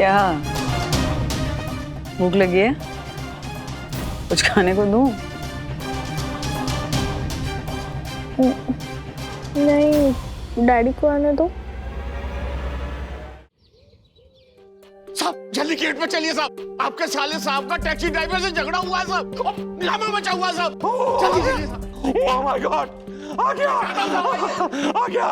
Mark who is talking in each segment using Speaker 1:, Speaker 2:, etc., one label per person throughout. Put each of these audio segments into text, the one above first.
Speaker 1: क्या भूख लगी है? कुछ खाने को दूं?
Speaker 2: नहीं, डैडी को आने दो।
Speaker 3: साहब जल्दी गेट पे चलिए साहब, आपके साले साहब का टैक्सी ड्राइवर से झगड़ा हुआ है साहब, ड्रामा मचा हुआ है साहब, जल्दी चलिए साहब।
Speaker 4: ओह माय गॉड, आ गया, आ गया,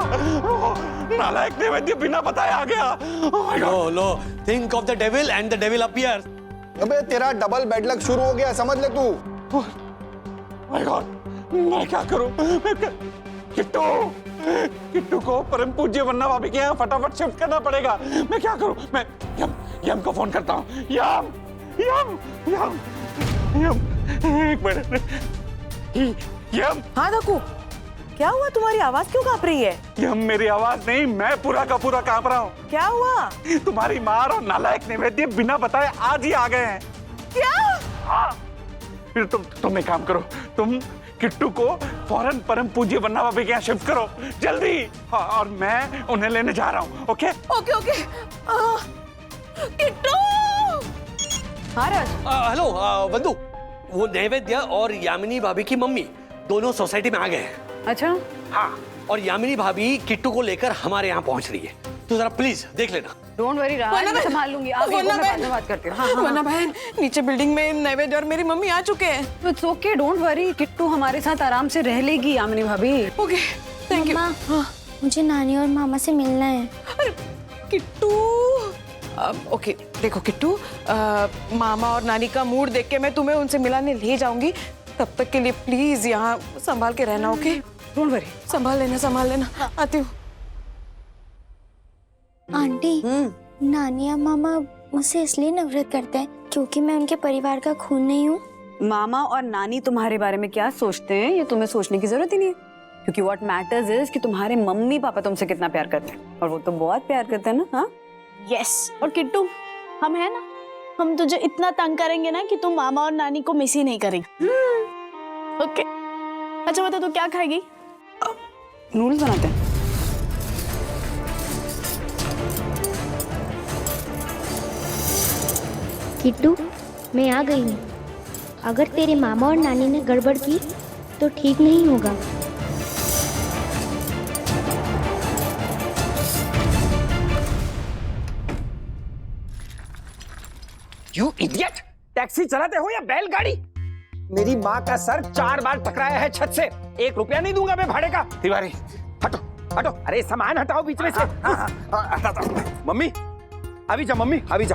Speaker 4: नालायक नैवेद्य बिना बताए आ गया। Oh my God.
Speaker 5: Low think of the devil and the devil appears.
Speaker 6: अबे तेरा डबल बेड लक शुरू हो गया, समझ ले तू।
Speaker 4: माय गॉड, मैं क्या करूं? किट्टू को परम पूज्य वन्ना भाभी के यहाँ फटाफट शिफ्ट करना पड़ेगा। मैं क्या करूं? मैं यम को फोन करता हूँ। यम, एक मिनट। यम।
Speaker 7: हाँ दक्कू, क्या हुआ? तुम्हारी आवाज क्यों कांप रही है?
Speaker 4: यम, मेरी आवाज नहीं, मैं पूरा का पूरा कांप रहा हूँ।
Speaker 7: क्या हुआ?
Speaker 4: तुम्हारी माँ और नालायक नैवेद्य बिना बताए आज ही आ गए हैं।
Speaker 7: क्या?
Speaker 4: हाँ। फिर तुम एक काम करो, तुम किट्टू को फौरन परम पूज्य वन्ना भाभी के यहाँ शिफ्ट करो जल्दी। हाँ, और मैं उन्हें लेने जा रहा हूँ। Okay
Speaker 7: okay. किट्टू!
Speaker 1: हाँ राज।
Speaker 5: हेलो बंधु, वो नैवेद्य और यामिनी भाभी की मम्मी दोनों सोसाइटी में आ गए हैं।
Speaker 1: अच्छा।
Speaker 5: हाँ, और यामिनी भाभी किट्टू को लेकर हमारे यहाँ पहुँच रही है, तो जरा प्लीज देख लेना।
Speaker 1: डोंट वरी राज, मैं संभाल लूंगी। आप मैं बाद में बात करती हूँ। हाँ,
Speaker 7: वन्ना बहन, नीचे बिल्डिंग में नैवेद्य और मेरी मम्मी आ चुके हैं।
Speaker 1: It's okay, don't worry, Kittu हमारे साथ आराम से रह लेगी यामिनी भाभी।
Speaker 7: Okay, thank you.
Speaker 2: हाँ, मुझे नानी और मामा से मिलना है।
Speaker 7: अरे किट्टू, ओके देखो किट्टू, मामा और नानी का मूड देख के मैं तुम्हें उनसे मिलाने ले जाऊंगी। तब तक के लिए प्लीज यहाँ संभाल के रहना। ओके,
Speaker 1: डोंट वरी,
Speaker 7: संभाल लेना। आती हूँ।
Speaker 2: आंटी, नानी और मामा मुझसे इसलिए नफरत करते हैं क्योंकि मैं उनके परिवार का खून नहीं हूँ।
Speaker 1: मामा और नानी तुम्हारे बारे में क्या सोचते हैं ये तुम्हें सोचने की जरूरत ही नहीं है, क्योंकि व्हाट मैटर्स इज कि तुम्हारे मम्मी पापा तुमसे कितना प्यार करते हैं, और वो तो बहुत प्यार करते हैं ना। हाँ
Speaker 8: यस। और किट्टू, हम है ना, हम तुझे इतना तंग करेंगे ना कि तुम मामा और नानी को मिस ही नहीं करेंगे। ओके। अच्छा बता, तू क्या खाएगी?
Speaker 1: नूडल्स बनाते हैं।
Speaker 2: किट्टू, मैं आ गई हूँ। अगर तेरे मामा और नानी ने गड़बड़ की तो ठीक नहीं होगा।
Speaker 3: यू इडियट, टैक्सी चलाते हो या बैलगाड़ी? मेरी माँ का सर 4 बार टकराया है छत से, 1 रुपया नहीं दूंगा मैं भाड़े का। तिवारी हटो हटो, अरे सामान हटाओ बीच में से। हाँ, मम्मी अभी जा, मम्मी अभी जा।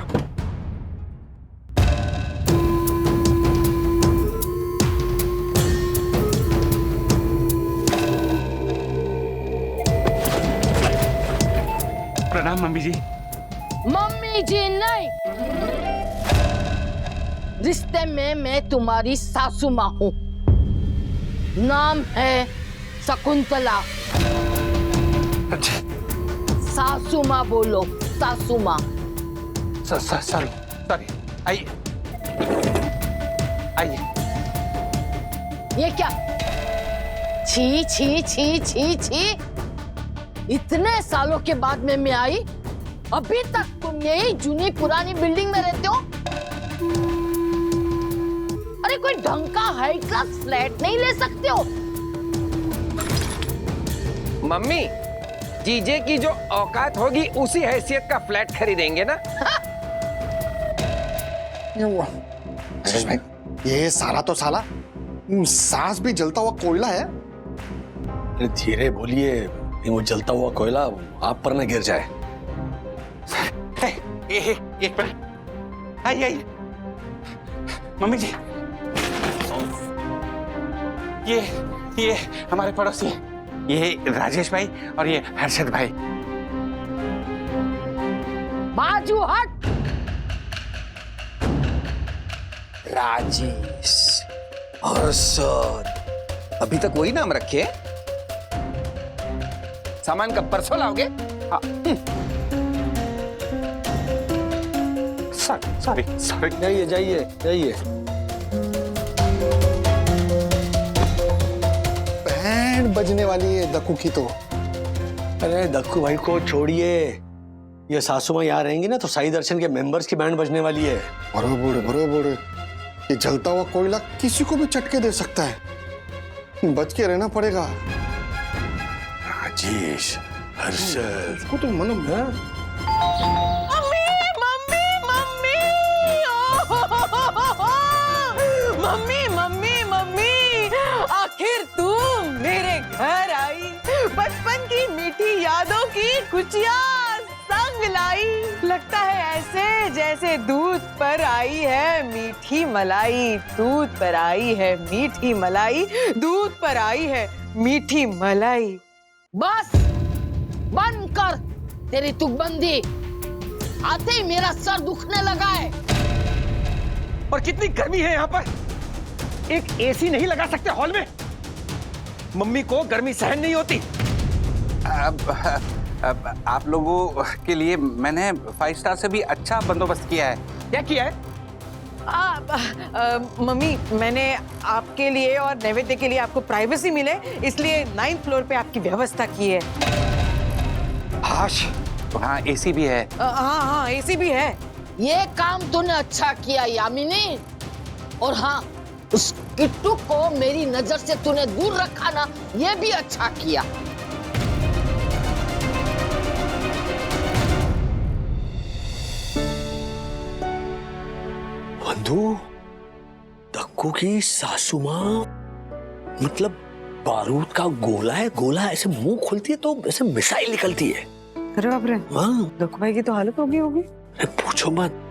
Speaker 4: प्रणाम मम्मी जी।
Speaker 9: मम्मी जी नहीं, रिश्ते में मैं तुम्हारी सासू माँ हूँ। नाम है शकुंतला।
Speaker 4: अच्छा।
Speaker 9: सासू माँ बोलो, सासू माँ।
Speaker 4: सॉरी, आइए।
Speaker 9: ये क्या? छी छी छी छी छी, इतने सालों के बाद में मैं आई, अभी तक तुम यही जूनी पुरानी बिल्डिंग में रहते हो? अरे कोई ढंग का हाई क्लास फ्लैट नहीं ले सकते हो?
Speaker 3: मम्मी, जीजे की जो औकात होगी उसी हैसियत का फ्लैट खरीदेंगे ना।
Speaker 6: राजेश भाई, ये सारा तो साला सांस भी जलता हुआ कोयला है।
Speaker 5: अरे धीरे बोलिए, वो जलता हुआ कोयला आप पर न गिर जाए।
Speaker 4: एक मिनट, आइए। मम्मी जी, ये हमारे पड़ोसी हैं, ये राजेश भाई और ये हर्षद भाई।
Speaker 9: बाजू हट।
Speaker 3: राजेश, हर्षद, अभी तक वही नाम रखे? सामान कब परसों लाओगे? हाँ।
Speaker 4: सॉरी।
Speaker 5: जाइए।
Speaker 6: बैंड बजने वाली है दक्कू की तो।
Speaker 5: अरे दक्कू भाई को छोड़िए, ये सासू माँ यहाँ रहेंगी ना तो साई दर्शन के मेंबर्स की बैंड बजने वाली है।
Speaker 6: बड़े बड़े ये जलता हुआ कोयला किसी को भी चटके दे सकता है, बच के रहना पड़ेगा।
Speaker 5: राजेश, हर्षद,
Speaker 6: इसको तो मतलब है।
Speaker 7: मम्मी मम्मी मम्मी, आखिर तुम मेरे घर आई, बचपन की मीठी यादों की कुचियां संग लाई। लगता है ऐसे जैसे दूध पर आई है मीठी मलाई, दूध पर आई है मीठी मलाई, दूध पर आई है मीठी मलाई।
Speaker 9: बस बंद कर तेरी तुकबंदी, आते ही मेरा सर दुखने लगा है।
Speaker 3: और कितनी गर्मी है यहाँ पर, एक एसी नहीं लगा सकते हॉल में? मम्मी को गर्मी सहन नहीं होती।
Speaker 10: अब आप लोगों के लिए मैंने 5 स्टार से भी अच्छा बंदोबस्त किया है।
Speaker 3: क्या किया है?
Speaker 7: मम्मी, मैंने आपके लिए और नैवेद्य के लिए आपको प्राइवेसी मिले इसलिए 9th फ्लोर पे आपकी व्यवस्था की है।
Speaker 3: हाश,
Speaker 10: हाँ एसी भी है।
Speaker 7: हाँ एसी भी है।
Speaker 9: ये काम तूने अच्छा किया यामिनी, और हाँ उस किट्टू को मेरी नजर से तूने दूर रखा ना, ये भी अच्छा किया।
Speaker 5: बंधु, दक्कू की सासू माँ मतलब बारूद का गोला है, गोला ऐसे मुंह खोलती है तो ऐसे मिसाइल निकलती है।
Speaker 1: अरे बाप रे,
Speaker 5: हाँ
Speaker 1: दक्कू भाई की तो हालत होगी।
Speaker 5: अरे पूछो मत।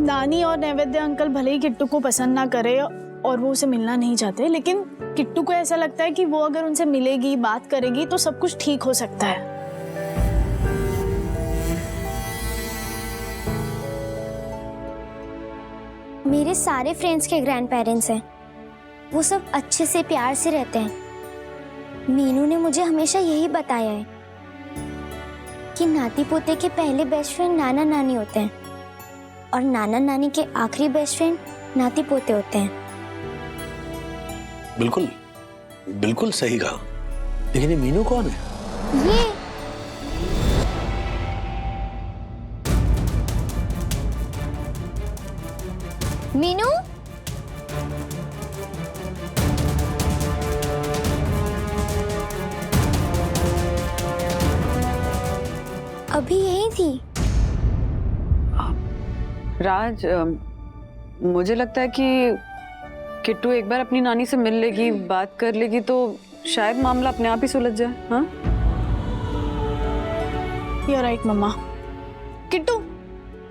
Speaker 8: नानी और नैवेद्य अंकल भले ही किट्टू को पसंद ना करे और वो उसे मिलना नहीं चाहते, लेकिन किट्टू को ऐसा लगता है कि वो अगर उनसे मिलेगी, बात करेगी तो सब कुछ ठीक हो सकता है।
Speaker 2: मेरे सारे फ्रेंड्स के ग्रैंड पेरेंट्स हैं, वो सब अच्छे से प्यार से रहते हैं। मीनू ने मुझे हमेशा यही बताया है कि नाती पोते के पहले बेस्ट फ्रेंड नाना नानी होते हैं और नाना नानी के आखिरी बेस्ट फ्रेंड नाती पोते होते हैं।
Speaker 5: बिल्कुल बिल्कुल सही कहा, लेकिन ये मीनू कौन है?
Speaker 2: ये मीनू, अभी यही थी।
Speaker 1: राज, मुझे लगता है कि किट्टू एक बार अपनी नानी से मिल लेगी, बात कर लेगी तो शायद मामला अपने आप ही सुलझ जाए। हाँ,
Speaker 8: You're right, मम्मा। किट्टू,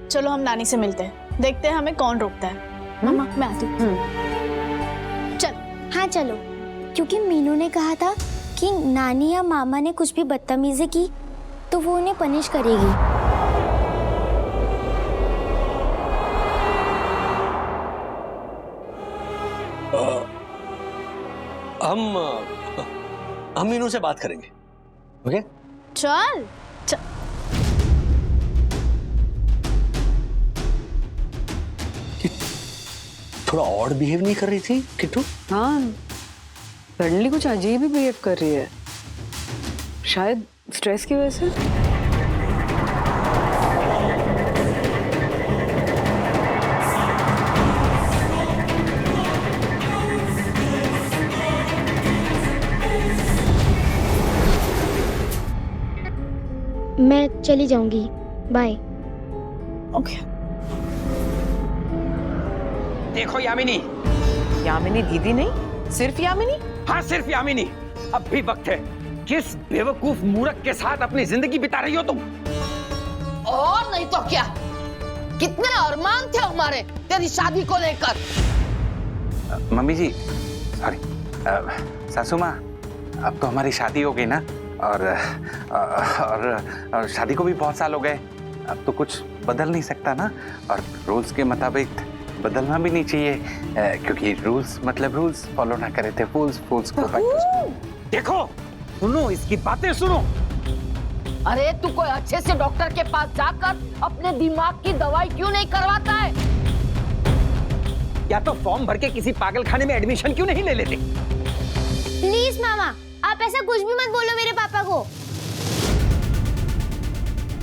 Speaker 8: चलो हम नानी से मिलते हैं, देखते हैं हमें कौन रोकता है। मम्मा, मैं आती हूँ। चल।
Speaker 2: हाँ चलो, क्योंकि मीनू ने कहा था कि नानी या मामा ने कुछ भी बदतमीजी की तो वो उन्हें पनिश करेगी।
Speaker 5: हम मीनू से बात करेंगे। ओके?
Speaker 8: चल।
Speaker 5: थोड़ा ऑड बिहेव नहीं कर रही थी किट्टू?
Speaker 1: हाँ, सडनली कुछ अजीब ही बिहेव कर रही है, शायद स्ट्रेस की वजह से।
Speaker 2: मैं चली जाऊंगी, बाय।
Speaker 8: ओके।
Speaker 3: देखो यामिनी।
Speaker 7: यामिनी दीदी नहीं, सिर्फ यामिनी।
Speaker 3: हाँ सिर्फ यामिनी, अब भी वक्त है। किस बेवकूफ मूर्ख के साथ अपनी जिंदगी बिता रही हो तुम?
Speaker 9: और नहीं तो क्या, कितने अरमान थे हमारे तेरी शादी को लेकर।
Speaker 10: मम्मी जी सॉरी, सासू माँ अब तो हमारी शादी हो गई ना, और शादी को भी बहुत साल हो गए, अब तो कुछ बदल नहीं सकता ना, और रूल्स के मुताबिक बदलना भी नहीं चाहिए, क्योंकि रूल्स मतलब रूल्स फॉलो ना करे थे फूल्स, फूल्स को।
Speaker 3: देखो सुनो, इसकी बातें सुनो।
Speaker 9: अरे तू कोई अच्छे से डॉक्टर के पास जाकर अपने दिमाग की दवाई क्यों नहीं करवाता है?
Speaker 3: या तो फॉर्म भर के किसी पागल खाने में एडमिशन क्यों नहीं ले लेते?
Speaker 2: प्लीज मामा, आप ऐसा कुछ भी मत बोलो मेरे पापा को।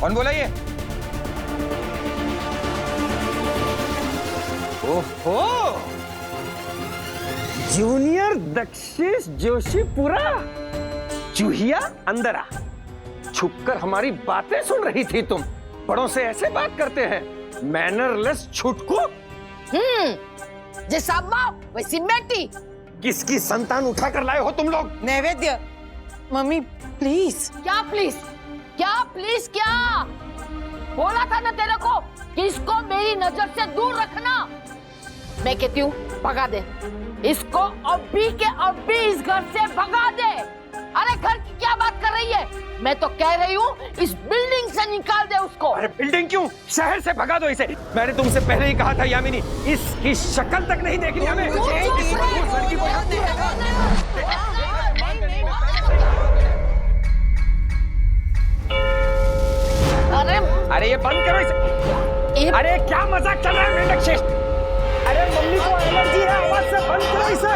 Speaker 3: कौन बोला ये? ओहो, जूनियर दक्षिश जोशीपुरा, चूहिया अंदर आ। छुपकर हमारी बातें सुन रही थी तुम? बड़ों से ऐसे बात करते हैं? मैनरलेस छुटकू।
Speaker 9: जैसा बाप वैसी बेटी।
Speaker 3: किसकी संतान उठा कर लाए हो तुम लोग?
Speaker 7: नैवेद्य, मम्मी प्लीज।
Speaker 9: क्या प्लीज? क्या प्लीज क्या? बोला था ना तेरे को कि इसको मेरी नजर से दूर रखना। मैं कहती हूँ भगा दे इसको, अभी के अभी इस घर से भगा दे। अरे घर की क्या बात कर रही है? मैं तो कह रही हूँ इस बिल्डिंग से निकाल दे उसको।
Speaker 3: अरे बिल्डिंग क्यों, शहर से भगा दो इसे। मैंने तुमसे पहले ही कहा था यामिनी, इसकी शक्ल तक नहीं देखनी हमें। अरे ये बंद करो इसे। अरे क्या मजाक चल रहा है मेंढक शेष? अरे मम्मी को एलर्जी है आवाज से, बंद करो इसे।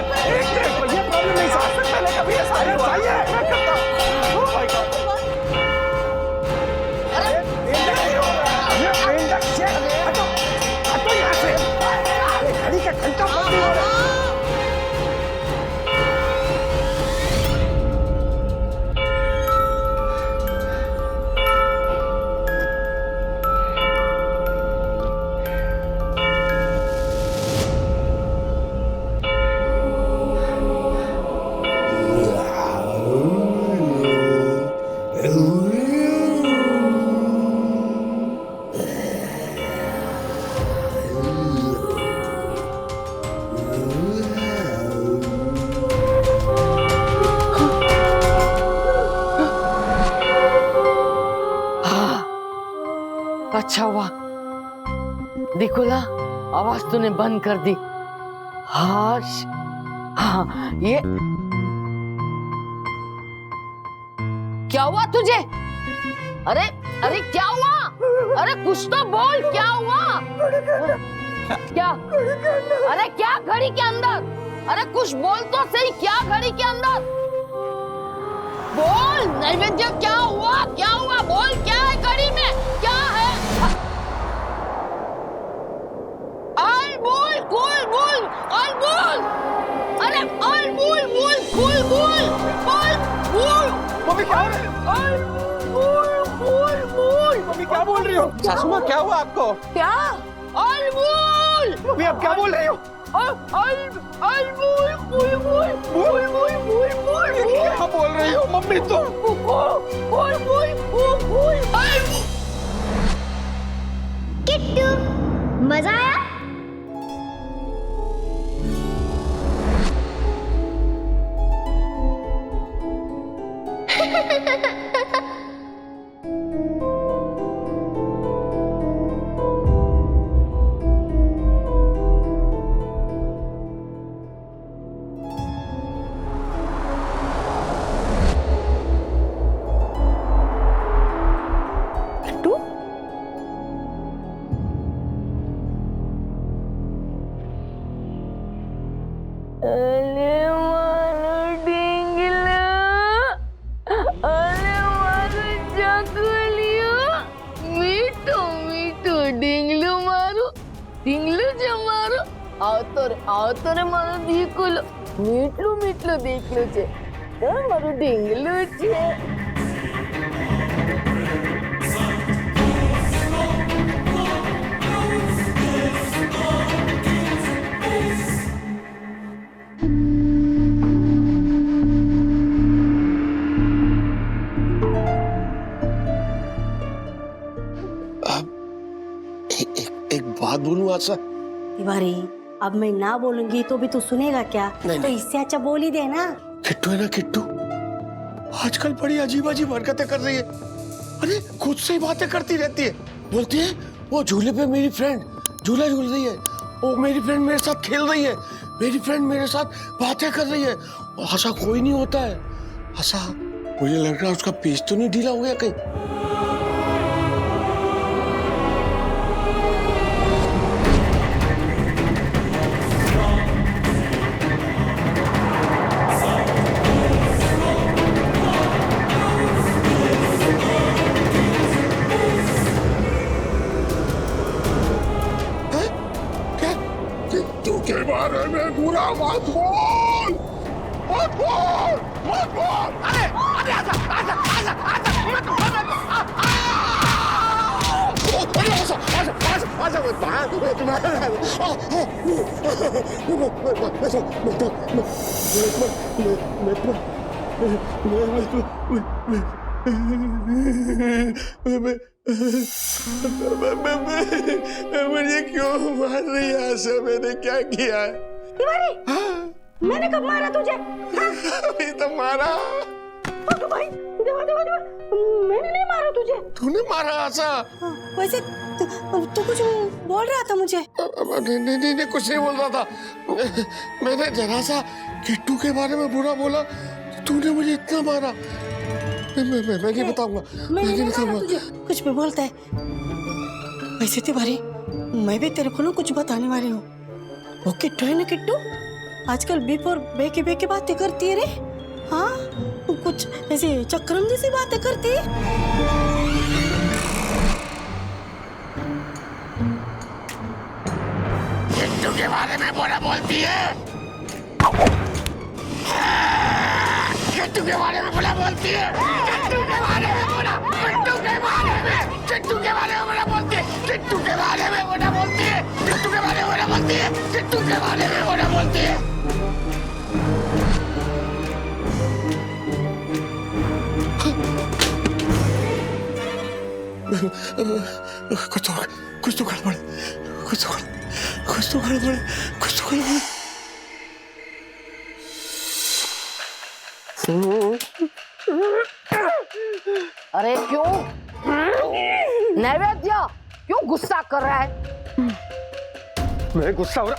Speaker 3: ये प्रॉब्लम नहीं, साथ से पहले कभी ऐसा नहीं हुआ है। मैं करता हूं। Oh my God. अरे मेंढक शेष, हटो हटो यहाँ से। अरे घड़ी का घंटा बंद नहीं हो रहा।
Speaker 9: अच्छा हुआ देखो ना, आवाज तूने बंद कर दी। हाश, हाँ ये क्या हुआ तुझे? अरे अरे क्या हुआ? अरे कुछ तो बोल, क्या हुआ? क्या? अरे क्या घड़ी के अंदर? अरे कुछ बोल तो सही, क्या घड़ी के अंदर? बोल नैवेद्य, क्या हुआ? क्या हुआ? बोल क्या है घड़ी में? क्या है? अल बोल, कुल बोल, अल बोल। अरे अल बोल, बोल, कुल बोल, बोल, बोल।
Speaker 3: मम्मी क्या हो रहा है? मम्मी क्या बोल रही हो? सासू माँ क्या हुआ आपको?
Speaker 9: क्या? अल बोल।
Speaker 3: मम्मी आप क्या बोल रही हो?
Speaker 9: अल बोल, कुल बोल, बोल, बोल, बोल, बोल।
Speaker 3: क्या बोल रही हो मम्मी तुम?
Speaker 9: बोल, बोल, बोल, बोल, अल बोल।
Speaker 2: किट्टू, मजा आया?
Speaker 9: આવતરે મારો દીકલો મીઠલું મીઠલું દીકલું છે, મારું ઢીંગલું છે.
Speaker 5: एक बात बोलूं आशा?
Speaker 11: तिवारी, अब मैं ना बोलूंगी तो भी तू सुनेगा क्या? तो इससे अच्छा बोल ही दे ना.
Speaker 5: किट्टू है ना, किट्टू आजकल बड़ी अजीब अजीब हरकतें कर रही है. अरे खुद से ही बातें करती रहती है. बोलती है वो झूले पे मेरी फ्रेंड झूला झूल रही है, वो मेरी फ्रेंड मेरे साथ खेल रही है, मेरी फ्रेंड मेरे साथ बातें कर रही है. ऐसा कोई नहीं होता है. ऐसा मुझे लग रहा है उसका पेज तो नहीं ढीला हो गया कहीं।
Speaker 6: के बारे में बुरा मत बोल, मत बोल, मत बोल। अरे अरे आजा आजा आजा आजा मत बोल। अरे आजा आजा आजा आजा मुझे क्यों मार रही है आशा? मैंने क्या किया है?
Speaker 11: तिवारी, मैंने कब मारा तुझे?
Speaker 6: अभी तो मारा।
Speaker 11: भाई देवा देवा देवा, मैंने नहीं मारा तुझे।
Speaker 6: तूने मारा आशा?
Speaker 11: वैसे तू कुछ बोल रहा था मुझे?
Speaker 6: नहीं, कुछ नहीं बोल रहा था। मैंने जरा सा किट्टू के बारे में बुरा बोला, तूने मुझे इतना मारा। मैं नहीं बताऊंगा, मैं नहीं बताऊंगा।
Speaker 11: कुछ भी बोलता है। वैसे तिवारी, मैं भी तेरे को ना कुछ बताने वाली हूँ। वो किट्टू है ना, किट्टू आजकल बीप और बे की बातें करती है रे। हाँ, कुछ ऐसे चक्रम जैसी बातें करती है।
Speaker 6: किट्टू के बारे में बुरा बोलती है। किट्टू के बारे में बुरा बोलती है। किट्टू के बारे में बुरा, किट्टू के बारे में, किट्टू के बारे में बुरा बोलती है। किट्टू के बारे में बुरा बोलती है। किट्टू के बारे में बुरा बोलती है। किट्टू के बारे में बुरा बोलती है। कुछ तो गड़बड़, कुछ तो गड़बड़।
Speaker 9: अरे क्यों नैवेद्य, क्यों गुस्सा कर रहा है?
Speaker 3: मैं गुस्सा हो रहा,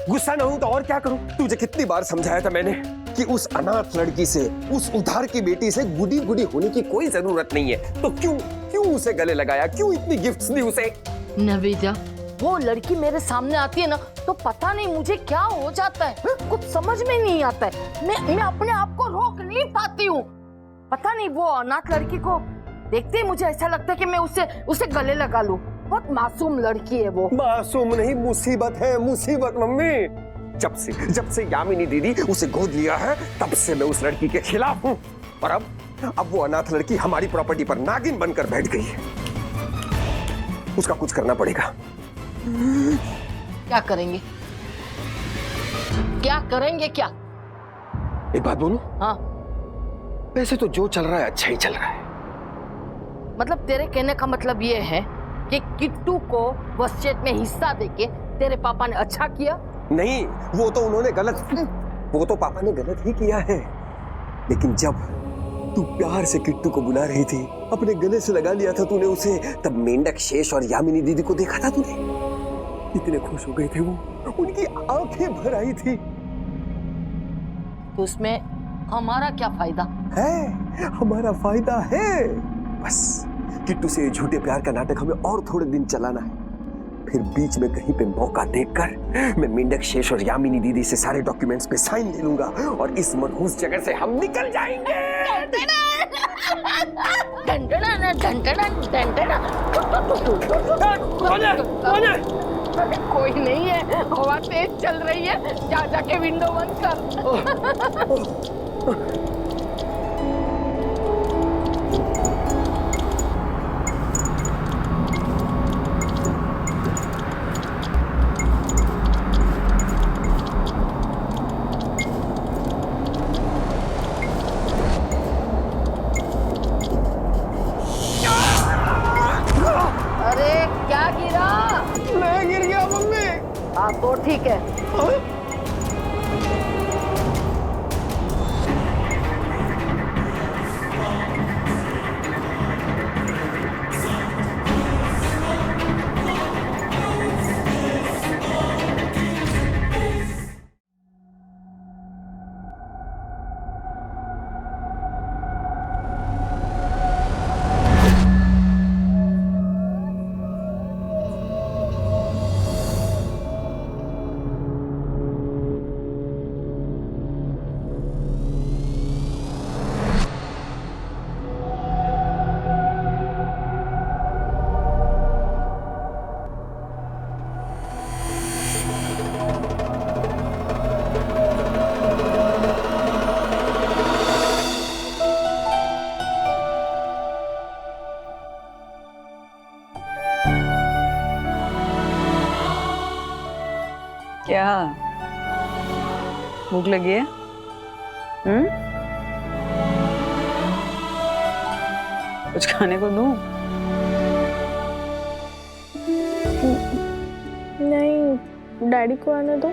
Speaker 3: गुस्सा ना हूं तो और क्या करूं? तुझे कितनी बार समझाया था मैंने कि उस अनाथ लड़की से, उस उधार की बेटी से गुडी गुडी होने की कोई जरूरत नहीं है। तो क्यों उसे गले लगाया? क्यों इतनी गिफ्ट्स दी उसे?
Speaker 9: नैवेद्य, वो लड़की मेरे सामने आती है ना तो पता नहीं मुझे क्या हो जाता है, कुछ समझ में नहीं आता है। मैं अपने आप को रोक नहीं पाती हूँ। पता नहीं, वो अनाथ लड़की को देखते ही मुझे ऐसा लगता है कि मैं उसे गले लगा लूं। बहुत मासूम लड़की है वो।
Speaker 3: मासूम नहीं, मुसीबत है, मुसीबत मम्मी। जब से यामिनी दीदी उसे गोद लिया है, तब से मैं उस लड़की के खिलाफ हूँ। और अब वो अनाथ लड़की हमारी प्रॉपर्टी पर नागिन बनकर बैठ गई है। उसका कुछ करना पड़ेगा।
Speaker 9: क्या करेंगे? क्या?
Speaker 3: एक बात बोलूं?
Speaker 9: हाँ।
Speaker 3: वैसे तो जो चल रहा है अच्छा ही चल रहा है।
Speaker 9: मतलब तेरे कहने का मतलब ये है कि किट्टू को वसीयत में हिस्सा देके तेरे पापा ने अच्छा किया?
Speaker 3: नहीं, वो तो पापा ने गलत ही किया है। लेकिन जब तू प्यार से किट्टू को बुला रही थी, अपने गले से लगा लिया था तूने उसे, तब मेंढक शेष और यामिनी दीदी को देखा था तूने? इतने खुश हो गए थे वो, उनकी आंखें भर आई थी।
Speaker 9: तो उसमें हमारा क्या फायदा
Speaker 3: है? हमारा फायदा है। बस किट्टू से झूठे प्यार का नाटक हमें और थोड़े दिन चलाना है। फिर बीच में कहीं पे मौका देखकर मैं मेंढक शेष और यामिनी दीदी से सारे डॉक्यूमेंट्स पे साइन ले लूंगा और इस मनहूस जगह से हम निकल जाएंगे।
Speaker 9: कोई नहीं है, हवा तेज चल रही है, जाके विंडो बंद कर। हाँ तो ठीक है।
Speaker 1: क्या भूख लगी है? कुछ खाने को दूं?
Speaker 8: नहीं, डैडी को आने दो।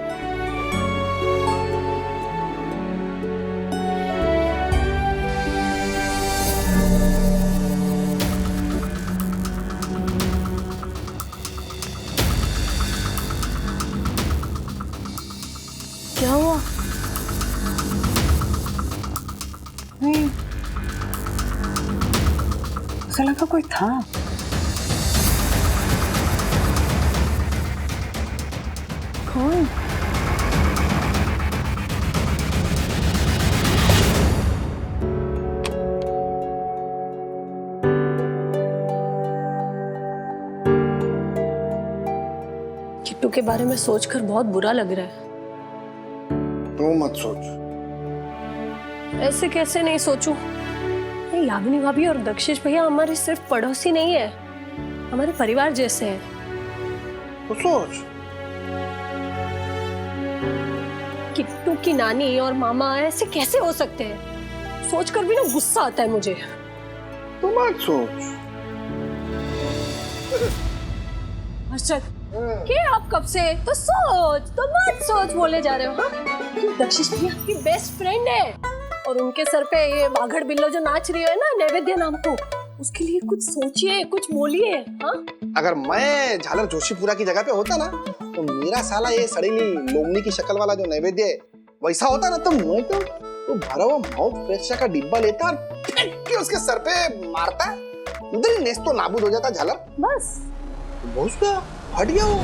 Speaker 8: क्या हुआ?
Speaker 1: नहीं, ऐसा लगा कोई था। कौन?
Speaker 11: किट्टू के बारे में सोचकर बहुत बुरा लग रहा है।
Speaker 5: तू मत सोच।
Speaker 11: ऐसे कैसे नहीं सोचूं? ये यामिनी भाभी और दक्षिश भैया हमारे सिर्फ पड़ोसी नहीं है, हमारे परिवार जैसे हैं।
Speaker 5: तो सोच।
Speaker 11: किट्टू की नानी और मामा ऐसे कैसे हो सकते हैं? सोचकर भी ना गुस्सा आता है मुझे।
Speaker 5: तू मत सोच।
Speaker 11: हर्षद, क्या आप कब से तो सोच तो मत सोच बोले जा रहे हो? हाँ? दक्षिश भैया की बेस्ट फ्रेंड है और उनके सर पे ये बाघड़ बिल्लो जो नाच रही है ना नैवेद्य नाम को, उसके लिए कुछ सोचिए, कुछ बोलिए। हाँ,
Speaker 5: अगर मैं झालर जोशीपुरा की जगह पे होता ना तो मेरा साला ये सड़ीली लोमनी की शक्ल वाला जो नैवेद्य है वैसा होता ना तो मैं तो भरा हुआ माउथ फ्रेशर का डिब्बा लेता और फेंक के उसके सर पे मारता, उधर ही नेस्तो नाबूद हो जाता झालर।
Speaker 11: बस
Speaker 5: बहुत गया, हट गया वो।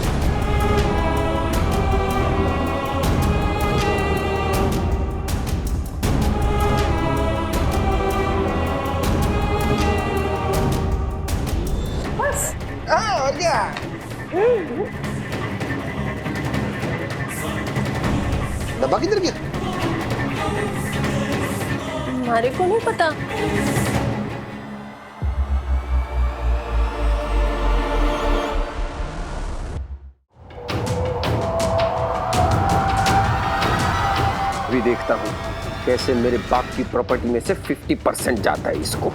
Speaker 11: बस
Speaker 5: हाँ, और क्या? डब्बा किधर गया?
Speaker 11: हमारे को नहीं पता।
Speaker 3: अभी देखता हूँ कैसे मेरे बाप की प्रॉपर्टी में से 50% जाता है इसको।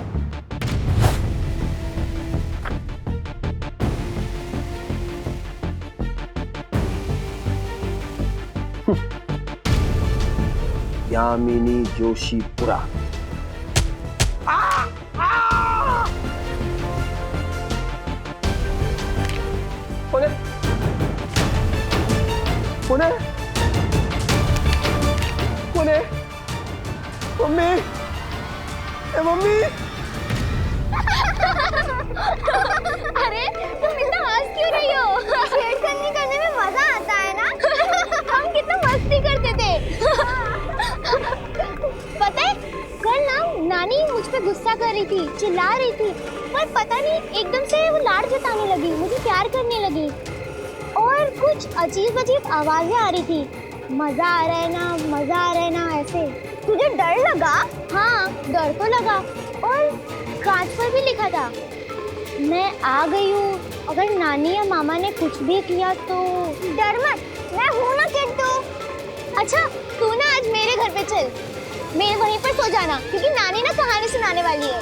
Speaker 3: यामिनी जोशीपुरा। पुणे पुणे पुणे मम्मी, ए मम्मी।
Speaker 2: अरे तुम इतना हंस क्यों रही हो? छेड़खानी करने में मजा आता है ना? हम कितना मस्ती करते थे। पता है कल ना नानी मुझ पे गुस्सा कर रही थी, चिल्ला रही थी, पर पता नहीं एकदम से वो लाड़ जताने लगी, मुझे प्यार करने लगी और कुछ अजीब अजीब आवाजें आ रही थी। मजा आ रहा है ना, मजा आ रहा है ना, ऐसे। तुझे डर लगा? हाँ डर तो लगा और कांच पर भी लिखा था मैं आ गई हूँ, अगर नानी या मामा ने कुछ भी किया तो। डर मत, मैं हूँ ना किट्टू। अच्छा तू ना आज मेरे घर पे चल, मैं वहीं पर सो जाना क्योंकि नानी ना कहानी सुनाने वाली है।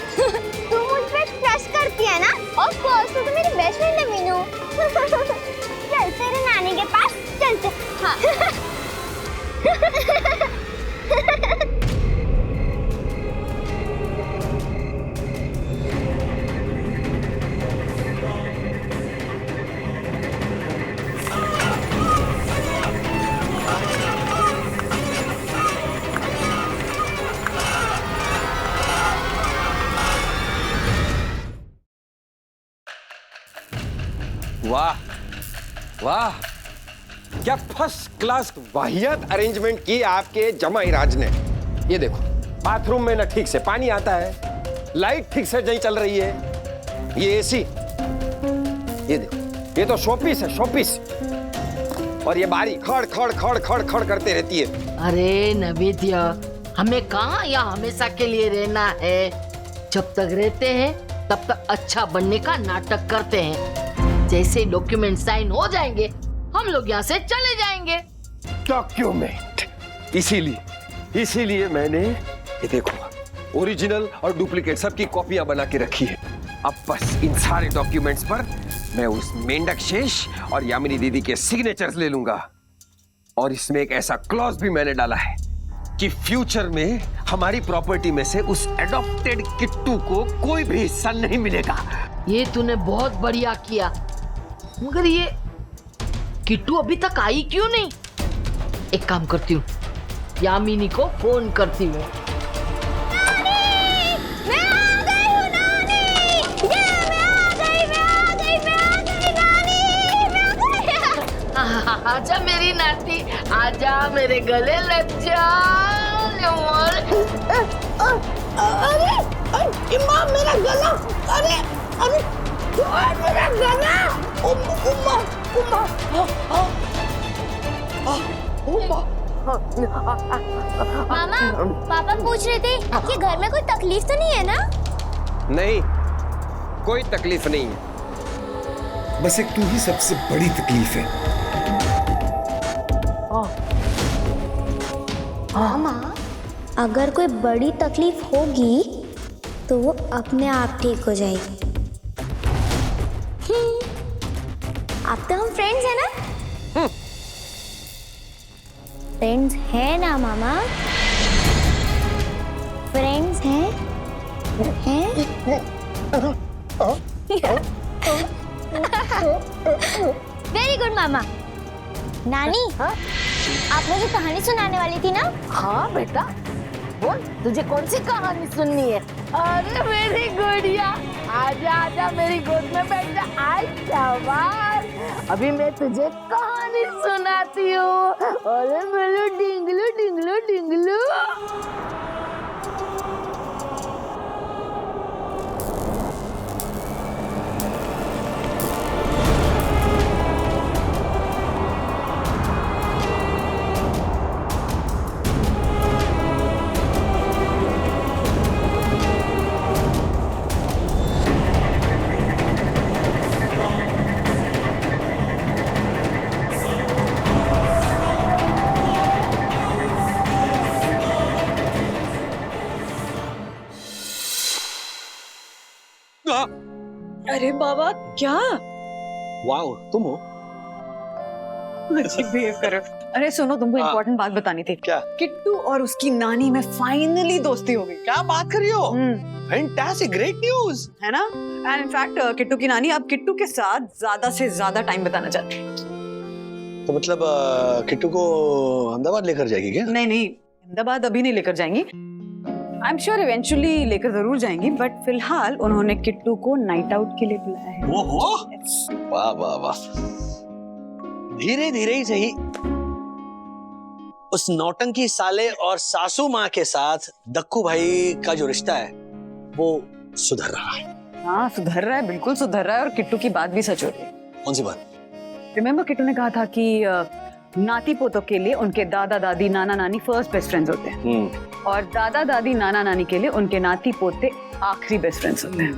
Speaker 2: तू मुझ पे ट्रस्ट करती है ना? ऑफ कोर्स, तू तो मेरी बेस्ट फ्रेंड है मीनू। चल तेरे नानी के पास चलते। हाँ।
Speaker 3: वाह वाह, क्या फर्स्ट क्लास वाहियात अरेंजमेंट की आपके जमाई राज ने। ये देखो बाथरूम में ना ठीक से पानी आता है, लाइट ठीक से नहीं चल रही है, ये एसी, ये देखो ये तो शोपीस है शोपीस, और ये बारी खड़ खड़ खड़ खड़ खड़ करते रहती है।
Speaker 9: अरे नवेद्य, हमें कहाँ यहाँ हमेशा के लिए रहना है। जब तक रहते हैं तब तक अच्छा बनने का नाटक करते हैं। जैसे डॉक्यूमेंट साइन हो जाएंगे हम लोग यहाँ से चले जाएंगे।
Speaker 3: डॉक्यूमेंट, इसीलिए मैंने ये देखो ओरिजिनल और डुप्लीकेट सबकी कॉपियां बना के रखी है। अब बस इन सारे डॉक्यूमेंट्स पर मैं उस मेंढक शेष और यामिनी दीदी के सिग्नेचर्स ले लूंगा। और इसमें एक ऐसा क्लॉज भी मैंने डाला है कि फ्यूचर में हमारी प्रॉपर्टी में से उस एडॉप्टेड किट्टू को कोई भी हिस्सा नहीं मिलेगा।
Speaker 9: ये तूने बहुत बढ़िया किया, मगर ये किट्टू अभी तक आई क्यों नहीं? एक काम करती हूँ, यामिनी को फोन करती हूँ। आजा मेरी नाती, आजा मेरे गले लग जा।
Speaker 11: अरे माँ मेरा गला, अरे मेरा गला, उम्मा
Speaker 2: मामा, पापा पूछ रहे थे कि घर में कोई तकलीफ तो नहीं है ना?
Speaker 3: नहीं, कोई तकलीफ नहीं है।
Speaker 6: बस एक तू ही सबसे बड़ी तकलीफ है।
Speaker 2: मामा, अगर कोई बड़ी तकलीफ होगी तो वो अपने आप ठीक हो जाएगी। अब तो हम फ्रेंड्स हैं ना? फ्रेंड्स हैं ना मामा? फ्रेंड्स हैं? वेरी गुड मामा। नानी, आप मुझे कहानी सुनाने वाली थी ना?
Speaker 9: हाँ बेटा, बोल तुझे कौन सी कहानी सुननी है? अरे मेरी गुड़िया, आजा आजा मेरी गोद में बैठ जा। शाबाश, अभी मैं तुझे कहानी सुनाती हूँ। अरे मेरे डिंगलू डिंगलू डिंगलू।
Speaker 1: अरे बाबा, क्या
Speaker 5: वाओ, तुम हो?
Speaker 1: बिहेव करो। अरे सुनो, तुमको इम्पोर्टेंट बात बतानी थी।
Speaker 5: क्या?
Speaker 1: किट्टू और उसकी नानी में फाइनली दोस्ती हो गई।
Speaker 5: क्या बात कर रही हो? फैंटास्टिक, ग्रेट न्यूज
Speaker 1: है ना? एंड इनफैक्ट किट्टू की नानी अब किट्टू के साथ ज्यादा से ज्यादा टाइम बिताना चाहती है।
Speaker 5: तो मतलब किट्टू को अहमदाबाद लेकर जाएगी क्या?
Speaker 1: नहीं, अहमदाबाद अभी नहीं लेकर जाएंगी। आई एम श्योर इवेंचुअली लेकर जरूर जाएंगी, बट फिलहाल उन्होंने किट्टू को नाइट आउट के लिए बुलाया है।
Speaker 5: ओहो, वाह वाह वाह। धीरे धीरे ही सही, उस नौटंकी साले और सासू माँ के साथ दक्कू भाई का जो रिश्ता है वो सुधर रहा है।
Speaker 1: हाँ, सुधर रहा है, बिल्कुल सुधर रहा है। और किट्टू की बात भी सच हो रही है।
Speaker 5: कौन सी बात?
Speaker 1: रिमेम्बर, किट्टू ने कहा था कि नाती पोतों के लिए उनके दादा दादी नाना नानी फर्स्ट बेस्ट फ्रेंड्स होते हैं, और दादा दादी नाना नानी के लिए उनके नाती पोते आखिरी बेस्ट फ्रेंड्स होते हैं।